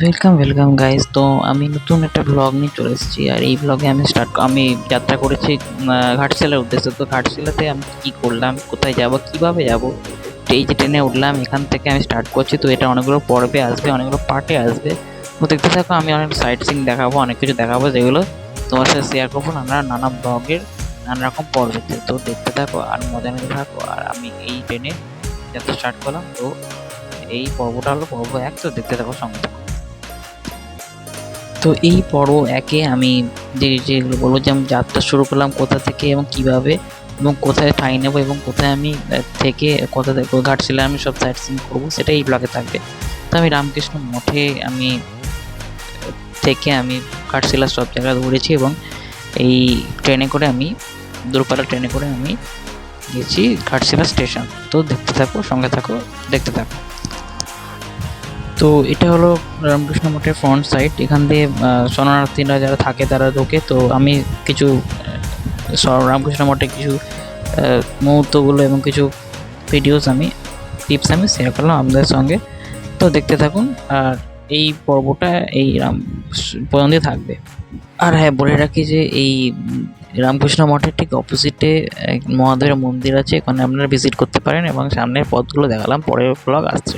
Welcome guys. তো আমি নতুন একটা ব্লগ নিয়ে চলে এসেছি। আর এই ব্লগে আমি যাত্রা করেছি ঘাটশিলার উদ্দেশ্যে। তো ঘাটশিলাতে আমি কি করলাম, কোথায় যাব, কিভাবে যাব, এই যে ট্রেনে উঠলাম, এখান থেকে আমি স্টার্ট করছি। তো এটা অনেকগুলো পর্বে আসবে, অনেকগুলো পার্টে আসবে। তো দেখতে থাকো, আমি অনেক সাইট সিন দেখাবো, অনেক কিছু দেখাবো, যেগুলো তোমার সাথে শেয়ার করবো নানা ব্লগের নানা রকম পর্বেতে। তো দেখতে থাকো আর মজা নিতে থাকো। আর আমি এই ট্রেনে যাত্রা স্টার্ট করলাম। তো এই পর্বটা হলো পর্ব 1। তো দেখতে থাকো, সঙ্গে থাকো। তো এই পর্ব একে আমি যেগুলো বলবো, যে আমি যাত্রা শুরু করলাম কোথা থেকে এবং কিভাবে, এবং কোথায় ঠাঁই নেবো, এবং কোথায় আমি থেকে কোথা থেকে ঘাটশিলা আমি সব সাইট সিন করবো, সেটা এই ব্লগে থাকবে। তো আমি রামকৃষ্ণ মঠে আমি ঘাটশিলার সব জায়গা ঘুরেছি, এবং এই ট্রেনে করে আমি দূরপাল্লার ট্রেনে করে আমি গেছি ঘাটশিলা স্টেশন। তো দেখতে থাকো, সঙ্গে থাকো, দেখতে থাকো। তো এটা হলো রামকৃষ্ণ মঠের ফ্রন্ট সাইড। এখান দিয়ে শরণার্থীরা যারা থাকে তারা ঢোকে। তো আমি কিছু রামকৃষ্ণ মঠে কিছু মুহূর্তগুলো এবং কিছু ভিডিওস টিপস আমি শেয়ার করলাম আপনাদের সঙ্গে। তো দেখতে থাকুন। আর এই পর্বটা এই পর্যন্ত থাকবে। আর হ্যাঁ, বলে রাখি যে এই রামকৃষ্ণ মঠের ঠিক অপোজিটে মহাদেবের মন্দির আছে, এখানে আপনারা ভিজিট করতে পারেন, এবং সামনের পথগুলো দেখালাম। পরের ব্লগ আসছে।